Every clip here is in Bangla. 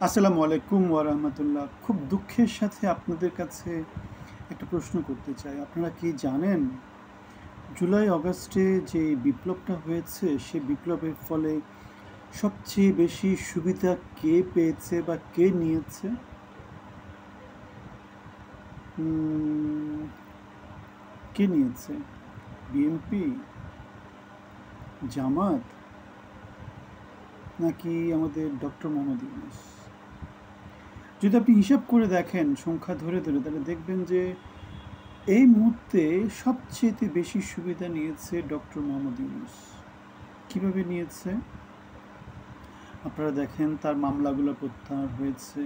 আসসালামু আলাইকুম ওয়া রাহমাতুল্লাহ। খুব দুঃখের সাথে আপনাদের কাছে একটা প্রশ্ন করতে চাই। আপনারা কি জানেন জুলাই অগাস্টে যে বিপ্লবটা হয়েছে, সে বিপ্লবের ফলে সবচেয়ে বেশি সুবিধা কে পেয়েছে বা কে নিয়েছে? উম, কে নিয়েছে? বিএনপি, জামাত, নাকি আমাদের ডক্টর মোহাম্মদ ইউনূস? যদি আপনি হিসাব করে দেখেন সংখ্যা ধরে ধরে, তাহলে দেখবেন যে এই মুহূর্তে সবচেয়ে বেশি সুবিধা নিয়েছে ডক্টর মোহাম্মদ ইউনূস। কিভাবে নিয়েছে? আপনারা দেখেন তার মামলাগুলো প্রত্যাহার হয়েছে।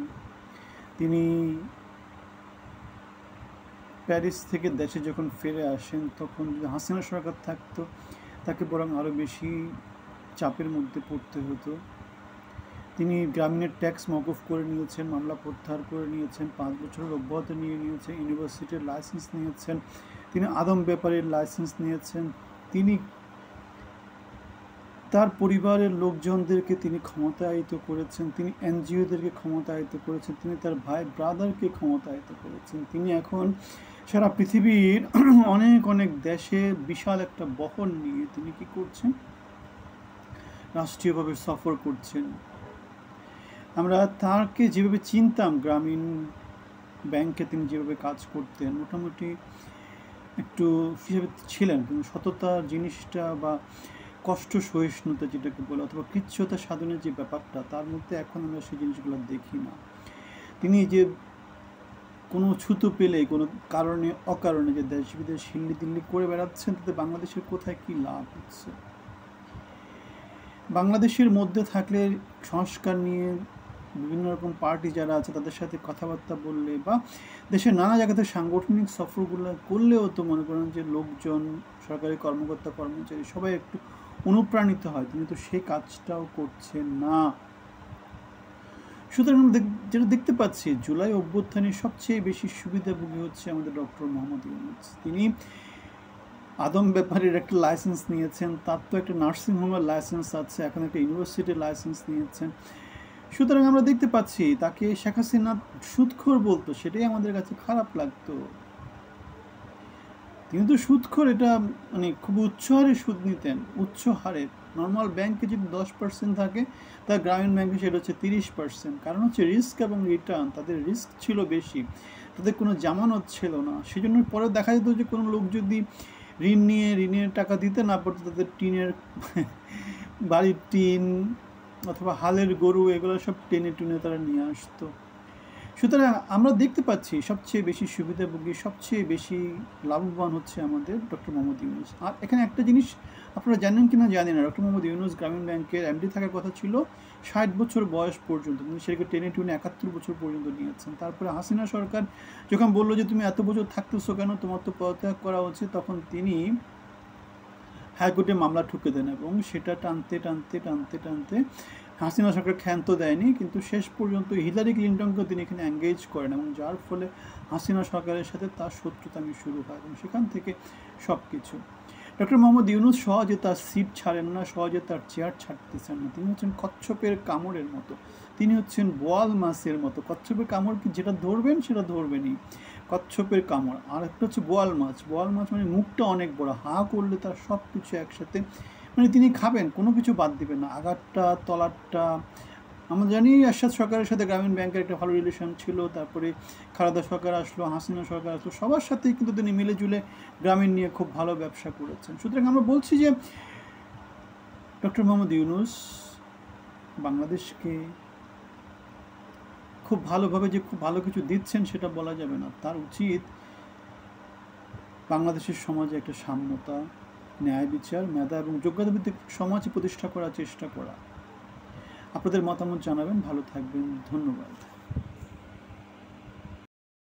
তিনি প্যারিস থেকে দেশে যখন ফিরে আসেন, তখন যদি হাসিনা সরকার থাকতো, তাকে বরং আরও বেশি চাপের মধ্যে পড়তে হতো। তিনি গ্রামীণের ট্যাক্স মওকুফ করে নিয়েছেন, মামলা প্রত্যাহার করে নিয়েছেন, 5 বছরের অব্যাহতি নিয়ে নিয়েছেন, ইউনিভার্সিটির লাইসেন্স নিয়েছেন, তিনি আদম ব্যাপারের লাইসেন্স নিয়েছেন, তিনি তার পরিবারের লোকজনদেরকে তিনি ক্ষমতায়িত করেছেন, তিনি এনজিওদেরকে ক্ষমতায়িত করেছেন, তিনি তার ভাই ব্রাদারকে ক্ষমতায়িত করেছেন। তিনি এখন সারা পৃথিবীর অনেক অনেক দেশে বিশাল একটা বহর নিয়ে তিনি কি করছেন? রাষ্ট্রীয়ভাবে সফর করছেন। আমরা তাকে যেভাবে চিনতাম, গ্রামীণ ব্যাংকে তিনি যেভাবে কাজ করতেন, মোটামুটি একটু হিসেবে ছিলেন, কিন্তু সততার জিনিসটা বা কষ্ট সহিষ্ণুতা যেটাকে বলে, অথবা কৃচ্ছতা সাধনের যে ব্যাপারটা, তার মধ্যে এখন আমরা সেই জিনিসগুলো দেখি না। তিনি যে কোনো ছুতো পেলে, কোনো কারণে অকারণে যে দেশ বিদেশ হিল্লি দিল্লি করে বেড়াচ্ছেন, তাতে বাংলাদেশের কোথায় কি লাভ হচ্ছে? বাংলাদেশের মধ্যে থাকলে সংস্কার নিয়ে বিভিন্ন রকম পার্টি যারা আছে তাদের সাথে কথাবার্তা বললে, বা দেশের নানা জায়গাতে সাংগঠনিক সফরগুলো করলেও তো মনে করেন যে লোকজন, সরকারি কর্মকর্তা কর্মচারী সবাই একটু অনুপ্রাণিত হয়। তিনি তো সেই কাজটাও করছেন না। সুতরাং যেটা দেখতে পাচ্ছি, জুলাই অভ্যুত্থানের সবচেয়ে বেশি সুবিধাভোগী হচ্ছে আমাদের ডক্টর মোহাম্মদ ইউনূস। তিনি আদম ব্যাপারের একটা লাইসেন্স নিয়েছেন, তার তো একটা নার্সিংহোমের লাইসেন্স আছে, এখন একটা ইউনিভার্সিটির লাইসেন্স নিয়েছেন। সুতরাং আমরা দেখতে পাচ্ছি তাকে শেখ হাসিনা সুদখোর বলতো, সেটাই আমাদের কাছে খারাপ লাগতো। তিনি তো সুদখোর, এটা মানে খুব উচ্চ হারে সুদ নিতেন, উচ্চ হারে। নর্মাল ব্যাংকে যদি 10% থাকে, তার গ্রামীণ ব্যাংকে সেটা হচ্ছে 30%। কারণ হচ্ছে রিস্ক এবং রিটার্ন, তাদের রিস্ক ছিল বেশি, তাদের কোনো জামানত ছিল না। সেই জন্য পরে দেখা যেত যে কোনো লোক যদি ঋণ নিয়ে ঋণের টাকা দিতে না পারতো, তাদের টিনের বাড়ির টিন অথবা হালের গরু, এগুলো সব টেনে টুনে তারা নিয়ে আসতো। সুতরাং আমরা দেখতে পাচ্ছি সবচেয়ে বেশি সুবিধাভোগী, সবচেয়ে বেশি লাভবান হচ্ছে আমাদের ডক্টর মোহাম্মদ ইউনূস। আর এখানে একটা জিনিস আপনারা জানেন কি না জানি না, ডক্টর মোহাম্মদ ইউনূস গ্রামীণ ব্যাংকের এমডি থাকার কথা ছিল 60 বছর বয়স পর্যন্ত, কিন্তু সেটাকে টেনে টুনে 71 বছর পর্যন্ত নিয়েছেন। তারপরে হাসিনা সরকার যখন বললো যে তুমি এত বছর থাকতেছো কেন, তোমার তো পদত্যাগ করা উচিত, তখন তিনি হাইকোর্টে মামলা ঠুকে দেন, এবং সেটা টানতে টানতে টানতে টানতে হাসিনা সরকার ক্ষান্ত দেয়নি, কিন্তু শেষ পর্যন্ত হিলারি ক্লিন্টনকে তিনি এখানে এঙ্গেজ করেন, এবং যার ফলে হাসিনা সরকারের সাথে তার শত্রুতামি শুরু হয়, এবং সেখান থেকে সব কিছু। ডক্টর মোহাম্মদ ইউনূস সহজে তার সিট ছাড়েন না, সহজে তার চেয়ার ছাড়তেছেন না। তিনি হচ্ছেন কচ্ছপের কামড়ের মতো, তিনি হচ্ছেন বোয়াল মাছের মতো। কচ্ছপের কামড় কি, যেটা ধরবেন সেটা ধরবেনই, কচ্ছপের কামড়। আর একটা হচ্ছে বোয়াল মাছ। বোয়াল মাছ মানে মুখটা অনেক বড়, হা করলে তার সব কিছু একসাথে, মানে তিনি খাবেন, কোনো কিছু বাদ দিবেন না, আগারটা তলারটা। আমরা জানি এরশাদ সরকারের সাথে গ্রামীণ ব্যাংকের একটা ভালো রিলেশন ছিল, তারপরে খালেদা সরকার আসলো, হাসিনা সরকার আসলো, সবার সাথেই কিন্তু তিনি মিলেজুলে গ্রামীণ নিয়ে খুব ভালো ব্যবসা করেছেন। সুতরাং আমরা বলছি যে ডক্টর মোহাম্মদ ইউনূস বাংলাদেশকে খুব ভালোভাবে যে খুব ভালো কিছু দিচ্ছেন সেটা বলা যাবে না। তার উচিত বাংলাদেশের সমাজে একটা সাম্যতা, ন্যায় বিচার, মেধা এবং যোগ্যতা ভিত্তিক সমাজ প্রতিষ্ঠা করার চেষ্টা করা। আপনাদের মতামত জানাবেন, ভালো থাকবেন, ধন্যবাদ।